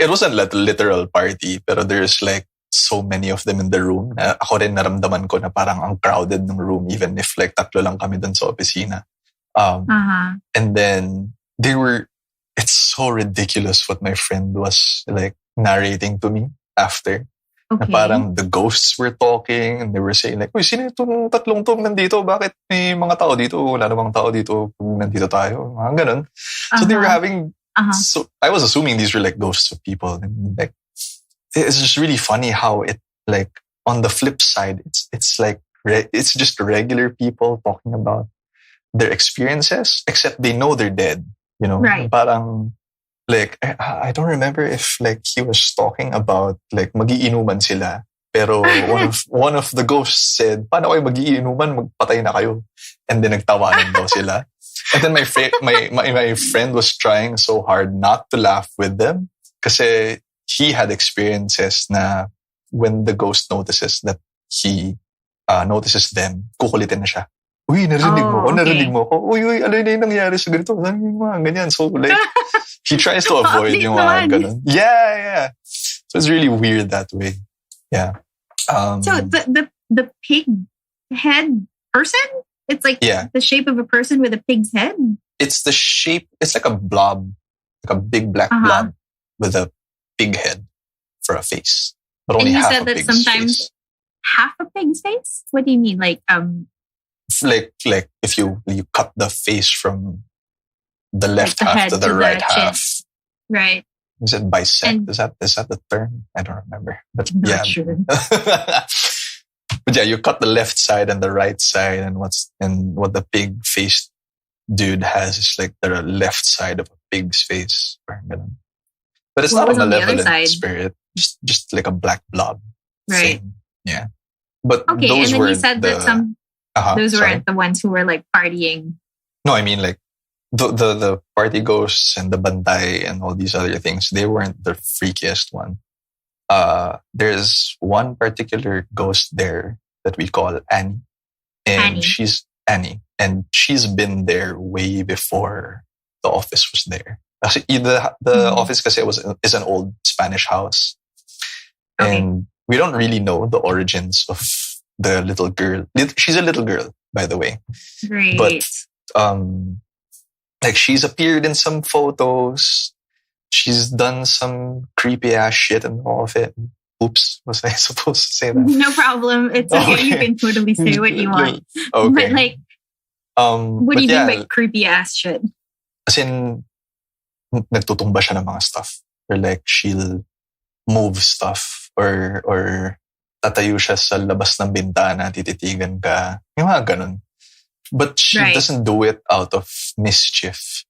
wasn't like a literal party, pero there's like so many of them in the room. Ako rin naramdaman ko na parang ang crowded ng room, even if like tatlo lang kami dun sa opisina. And then it's so ridiculous what my friend was like narrating to me after. Okay. Na parang the ghosts were talking and they were saying like, uy, sino itong tatlong tong nandito? Bakit may mga tao dito? Wala namang tao dito kung nandito tayo. Mga ganun. So they were having So I was assuming these were like ghosts of people, and like it's just really funny how it like on the flip side, it's like it's just regular people talking about their experiences, except they know they're dead. You know, Right. Parang like I don't remember if like he was talking about like magiinuman sila. Pero one of the ghosts said, "Paano kayo magiinuman? Magpatay na kayo." And then nagtawanan daw sila. And then my friend was trying so hard not to laugh with them kasi he had experiences na when the ghost notices that he notices them, kukulitin na siya. Uy, narinig mo ako. Uy, ano yung nangyari sa ganito? Ano yung mga ganyan? So like, he tries to avoid yung mga ganun. Yeah. So it's really weird that way. Yeah. So the pig head person? It's like the shape of a person with a pig's head? It's the shape, it's like a blob, like a big black blob with a pig head for a face. But only half a pig's face. And you said that sometimes half a pig's face? What do you mean? Like if you cut the face from the left half to the right half. Right. Is it bisect? Is that the term? I don't remember. But I'm not sure. But yeah, you cut the left side and the right side, and what the pig faced dude has is like the left side of a pig's face. But it's not a malevolent spirit. Just like a black blob. Right. Thing. Yeah. But okay, those and then were you said that those weren't the ones who were like partying. No, I mean like the party ghosts and the bantay and all these other things, they weren't the freakiest one. There's one particular ghost there that we call Annie. And she's Annie. And she's been there way before the office was there. Actually, the office kasi is an old Spanish house. Okay. And we don't really know the origins of the little girl. She's a little girl, by the way. Great. But like she's appeared in some photos. She's done some creepy ass shit and all of it. Oops, was I supposed to say that? No problem. It's okay. You can totally say what you want. Okay. But like, what do you mean by creepy ass shit? As in, nagtutumba siya ng mga stuff. Or like, she'll move stuff. Or tatayo siya sa labas ng bintana, tititigan ka. Yung mga ganun. But she doesn't do it out of mischief.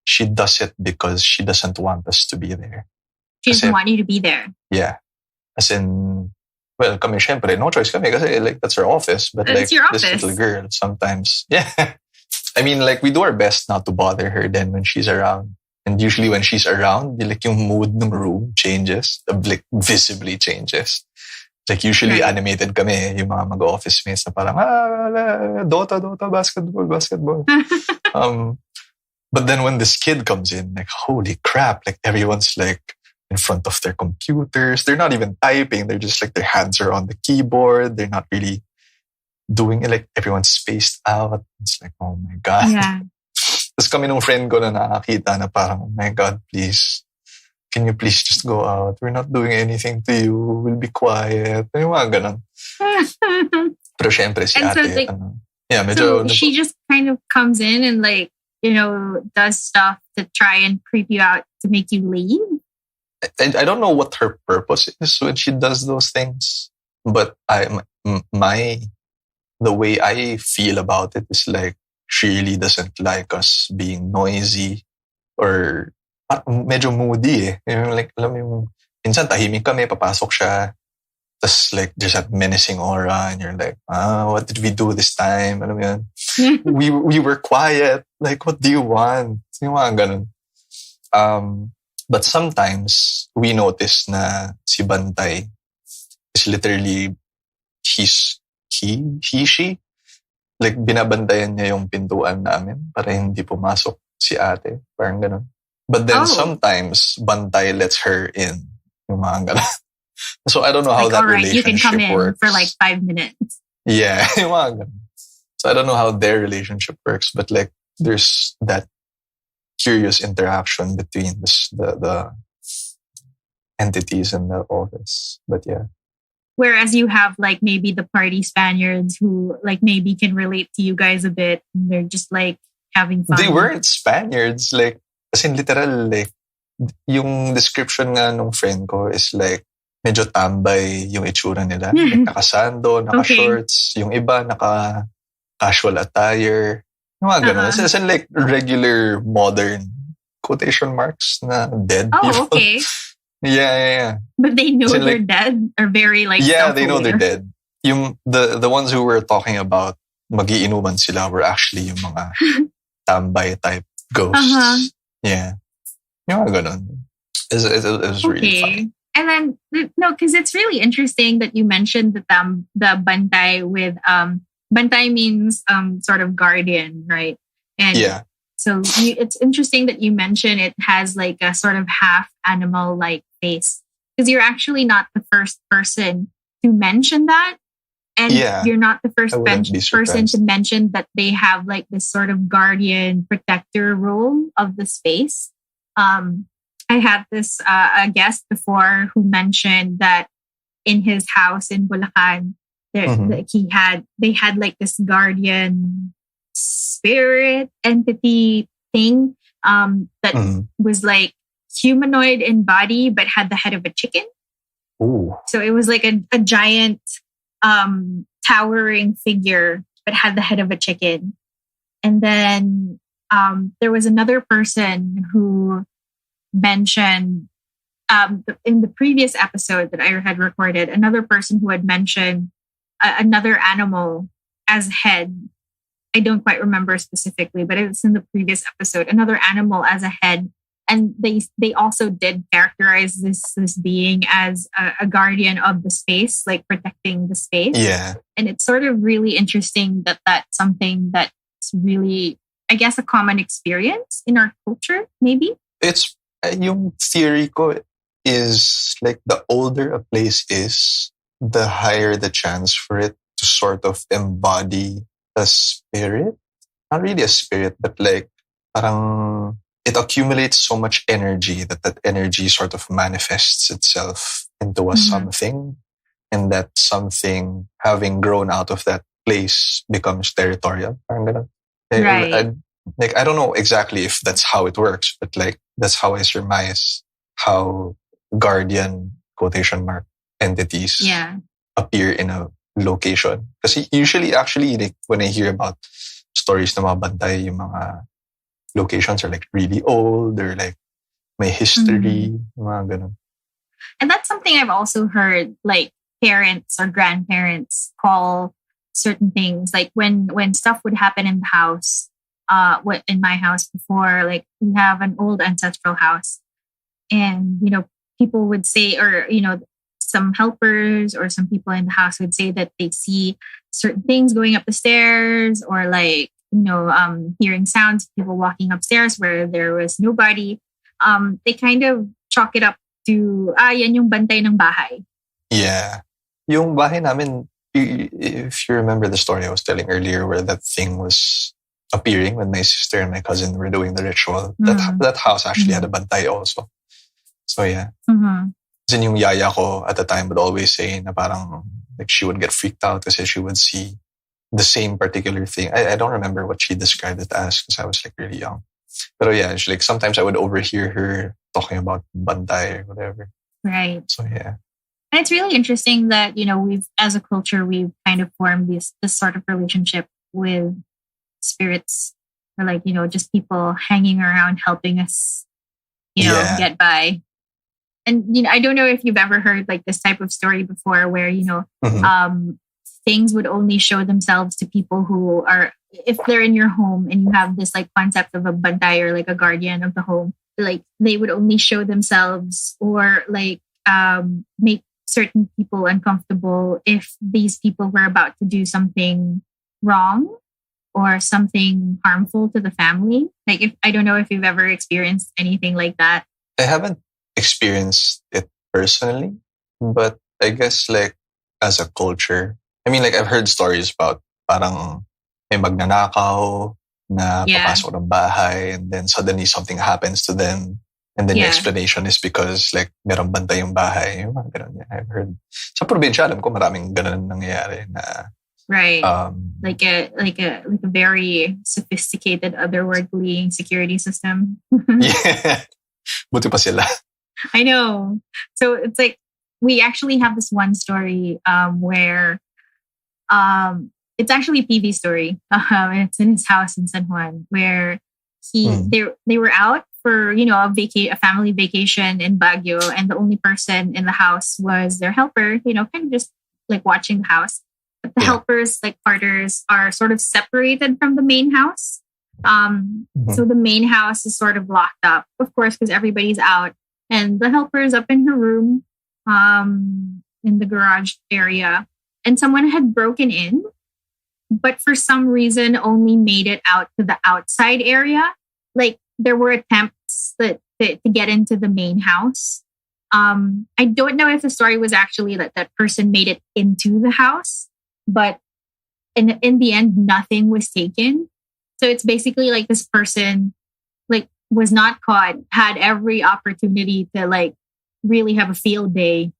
She does it because she doesn't want us to be there. She doesn't want you to be there. Yeah. As in, well, kami syempre, no choice kami kasi like that's our office. But it's like this little girl sometimes, I mean, like we do our best not to bother her then when she's around. And usually when she's around, like yung mood ng room changes, like visibly changes. Like usually animated kami, yung mga mag-office mates na parang, Dota, basketball. But then when this kid comes in, like, holy crap, like everyone's like in front of their computers. They're not even typing. They're just like, their hands are on the keyboard. They're not really doing it. Like everyone's spaced out. It's like, oh my God. Yeah. Tapos kami nung friend ko na nakakita na parang, oh my God, please. Can you please just go out? We're not doing anything to you. We'll be quiet. Yung mga ganun. Pero syempre si ate. So, like, medyo, so she just kind of comes in and like, does stuff to try and creep you out to make you leave? I don't know what her purpose is when she does those things. But the way I feel about it is like, she really doesn't like us being noisy or medyo moody eh. Like, alam mo yung, minsan tahimik kami, papasok siya. Tapos like, there's that menacing aura and you're like, what did we do this time? Alam mo yun? we were quiet. Like, what do you want? Yung mga ganun. But sometimes, we notice na si Bantay is literally, she, like, binabantayan niya yung pintuan namin para hindi pumasok si ate. Parang ganun. But then sometimes, Bantay lets her in. Yung mga ganun. So I don't know how that relationship works. You can come in for like 5 minutes. Yeah. Yung mga ganun. So I don't know how their relationship works, but like, there's that curious interaction between the entities in the office. But yeah. Whereas you have like maybe the party Spaniards who like maybe can relate to you guys a bit. And they're just like having fun. They weren't Spaniards. Like Kasi literal, like, yung description nga nung friend ko is like, medyo tambay yung itsura nila. Like, nakasando, naka-shorts. Yung iba, naka-casual attire. Yung mga ganun. As in like, regular modern quotation marks na dead people. Okay. Yeah. But they know they're dead? Or very like yeah, they know they're dead. Yung, the ones who were talking about magiinuman sila were actually yung mga tambay type ghosts. Yeah. Yung mga ganun. It was really funny. And then, no, because it's really interesting that you mentioned the bantay with, bantay means sort of guardian, right? And yeah. So it's interesting that you mention it has like a sort of half animal-like face. Because you're actually not the first person to mention that. And you're not the first person to mention that they have like this sort of guardian protector role of the space. I had this a guest before who mentioned that in his house in Bulacan, they had like this guardian spirit entity thing that was like humanoid in body but had the head of a chicken. Ooh. So it was like a giant towering figure but had the head of a chicken. And then there was another person who mentioned in the previous episode that I had recorded, another person who had mentioned another animal as head. I don't quite remember specifically, but it's in the previous episode. Another animal as a head, and they also did characterize this being as a guardian of the space, like protecting the space. Yeah, and it's sort of really interesting that that's something that's really, I guess, a common experience in our culture. Maybe it's yung theory ko is like the older a place is, the higher the chance for it to sort of embody a spirit. Not really a spirit, but like parang it accumulates so much energy that energy sort of manifests itself into a something, and that something, having grown out of that place, becomes territorial. Parang ganun. Like, I don't know exactly if that's how it works, but like that's how I surmise how guardian quotation mark entities appear in a location. Kasi usually, actually, like when I hear about stories ng mga bantay, yung mga locations are like really old or like may history, mga ganun. And that's something I've also heard, like parents or grandparents call certain things, like when stuff would happen in the house. In my house before, like we have an old ancestral house, and people would say, or some helpers or some people in the house would say that they see certain things going up the stairs, or like hearing sounds of people walking upstairs where there was nobody. They kind of chalk it up to yan yung bantay ng bahay. Yeah, yung bahay namin. If you remember the story I was telling earlier, where that thing was appearing when my sister and my cousin were doing the ritual. That house actually had a bantay also. So yeah. Kasi yung yaya ko at the time would always say na parang like she would get freaked out kasi she would see the same particular thing. I don't remember what she described it as because I was like really young. But yeah, like sometimes I would overhear her talking about bantay or whatever. Right. So yeah. And it's really interesting that, we've, as a culture, we've kind of formed this sort of relationship with spirits, or like, just people hanging around helping us, get by. And, I don't know if you've ever heard like this type of story before where, things would only show themselves to people who are, if they're in your home and you have this like concept of a bantay or like a guardian of the home, like they would only show themselves or like make certain people uncomfortable if these people were about to do something wrong or something harmful to the family. Like, if I don't know if you've ever experienced anything like that. I haven't experienced it personally, but I guess like as a culture, I mean, like I've heard stories about parang may magnanakaw na papasok ng bahay, and then suddenly something happens to them. And then the explanation is because like merong bantay yung bahay. Yung mga ganun, I've heard. Sa probinsya, alam ko maraming ganun nangyayari na Right. Um, Like a very sophisticated otherworldly security system. yeah. Buti pa sila. I know. So it's like we actually have this one story where it's actually a PV story. It's in his house in San Juan where they were out for a family vacation in Baguio, and the only person in the house was their helper. Kind of just like watching the house. But the helpers, like quarters, are sort of separated from the main house. So the main house is sort of locked up, of course, because everybody's out, and the helper is up in her room, in the garage area, and someone had broken in, but for some reason only made it out to the outside area. Like there were attempts to get into the main house. I don't know if the story was actually that person made it into the house, but in the end, nothing was taken. So it's basically like this person like was not caught, had every opportunity to like really have a field day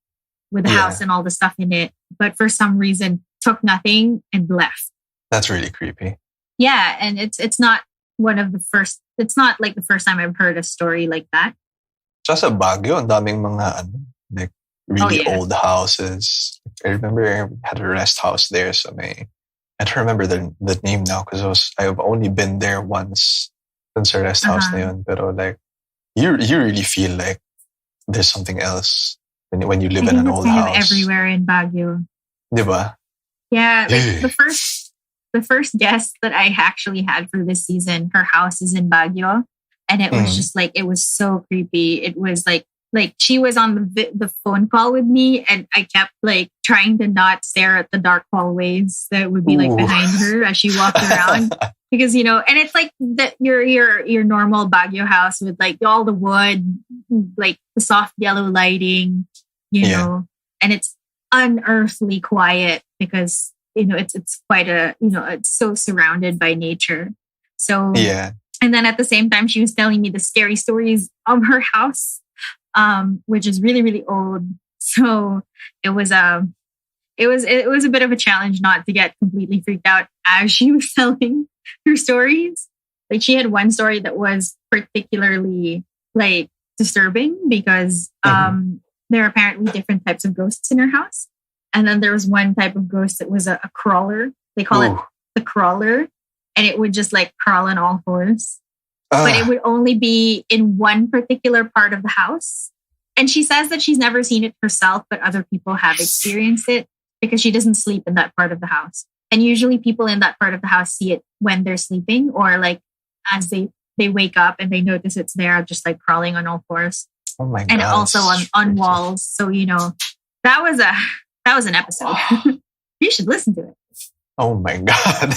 with the house and all the stuff in it, but for some reason took nothing and left. That's really creepy. Yeah, and it's not one of the first. It's not like the first time I've heard a story like that. Just sa Baguio, ang daming mga like really old houses. I remember I had a rest house there. So I don't remember the name now because I've only been there once since a rest house na yun. Pero like you really feel like there's something else when you live in an old house. Everywhere in Baguio. Diba? Yeah, like the first guest that I actually had for this season, her house is in Baguio, and it was just like it was so creepy. It was like she was on the phone call with me, and I kept like trying to not stare at the dark hallways that would be like behind her as she walked around, because and it's like your normal Baguio house with like all the wood, like the soft yellow lighting, know, and it's unearthly quiet because it's quite it's so surrounded by nature. So and then at the same time she was telling me the scary stories of her house, which is really, really old. So it was a bit of a challenge not to get completely freaked out as she was telling her stories. Like she had one story that was particularly like disturbing because there are apparently different types of ghosts in her house. And then there was one type of ghost that was a crawler. They call it the crawler. And it would just like crawl on all fours. But it would only be in one particular part of the house. And she says that she's never seen it herself, but other people have experienced it because she doesn't sleep in that part of the house. And usually people in that part of the house see it when they're sleeping or like as they wake up and they notice it's there, just like crawling on all fours. Oh my God. And also on walls. So, that was an episode. You should listen to it. Oh my God.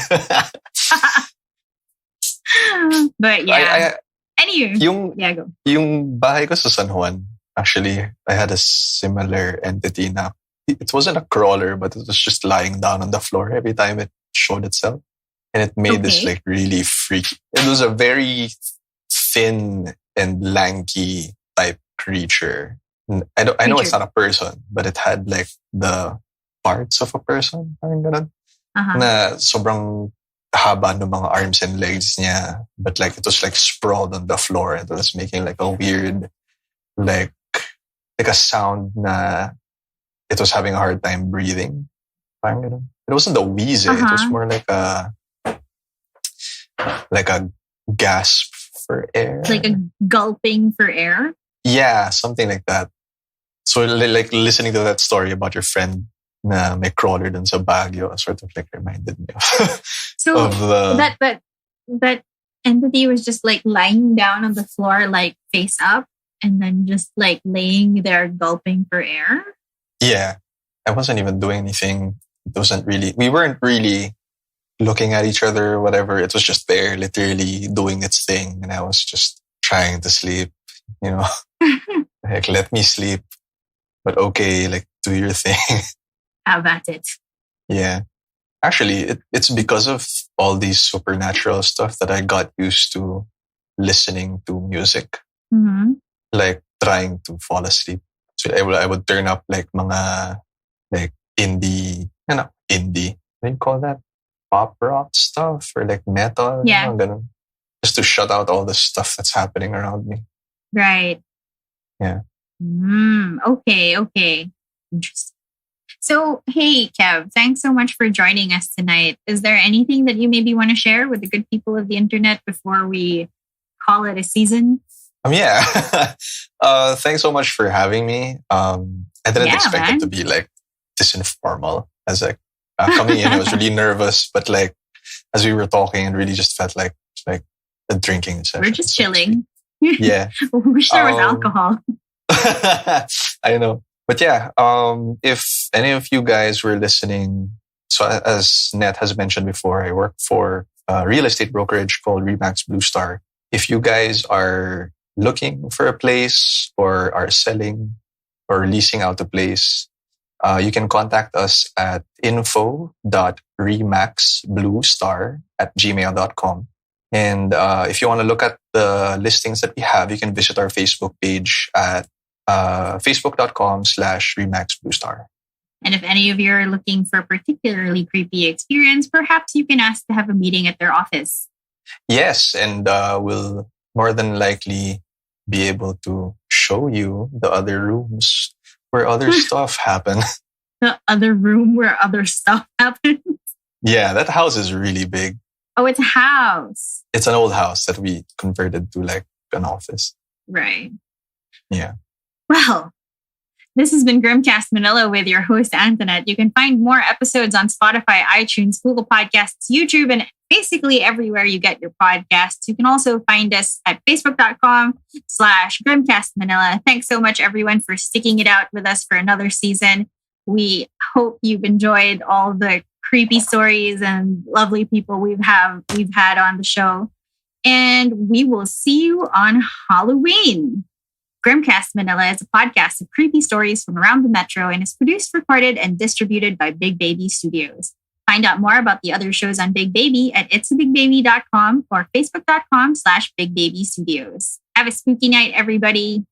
But yeah. Anyway, go. Yung bahay ko sa San Juan, actually, I had a similar entity na it wasn't a crawler, but it was just lying down on the floor every time it showed itself. And it made this like really freaky. It was a very thin and lanky type creature. I know it's not a person, but it had like the parts of a person. Parang ganun. Na sobrang haba ng mga arms and legs niya. But like it was like sprawled on the floor and it was making like a weird, like a sound na it was having a hard time breathing. Parang ganun. It wasn't a wheeze. It was more like a gasp for air. Like a gulping for air? Yeah, something like that. So like listening to that story about your friend na may crawler dun sa Baguio sort of like reminded me of, so of the... That entity was just like lying down on the floor like face up and then just like laying there gulping for air? Yeah. I wasn't even doing anything. We weren't really looking at each other or whatever. It was just there literally doing its thing and I was just trying to sleep, like let me sleep. But okay, like do your thing. How about it? Yeah. Actually, it's because of all these supernatural stuff that I got used to listening to music. Mm-hmm. Like trying to fall asleep. So I would turn up like mga like indie what do you call that? Pop rock stuff or like metal, Yeah. ganun. Just to shut out all the stuff that's happening around me. Right. Yeah. Okay. Interesting. So, hey, Kev, thanks so much for joining us tonight. Is there anything that you maybe want to share with the good people of the internet before we call it a season? Yeah. Thanks so much for having me. I didn't expect it to be like this informal. As like coming in, I was really nervous, but like as we were talking, it really just felt like a drinking session. We're just chilling. Yeah. Wish there was alcohol. I know. But yeah, if any of you guys were listening, so as Net has mentioned before, I work for a real estate brokerage called Remax Blue Star. If you guys are looking for a place or are selling or leasing out a place, you can contact us at info.remaxbluestar@gmail.com. And if you want to look at the listings that we have, you can visit our Facebook page at facebook.com/remaxbluestar. And if any of you are looking for a particularly creepy experience, perhaps you can ask to have a meeting at their office. Yes, and we'll more than likely be able to show you the other rooms where other stuff happens. The other room where other stuff happens? Yeah, that house is really big. Oh, it's a house. It's an old house that we converted to like an office. Right. Yeah. Well, this has been Grimcast Manila with your host, Antoinette. You can find more episodes on Spotify, iTunes, Google Podcasts, YouTube, and basically everywhere you get your podcasts. You can also find us at facebook.com/Grimcast Manila. Thanks so much, everyone, for sticking it out with us for another season. We hope you've enjoyed all the creepy stories and lovely people we've had on the show. And we will see you on Halloween. Grimcast Manila is a podcast of creepy stories from around the metro and is produced, recorded, and distributed by Big Baby Studios. Find out more about the other shows on Big Baby at itsabigbaby.com or facebook.com/bigbbabystudios. Have a spooky night, everybody.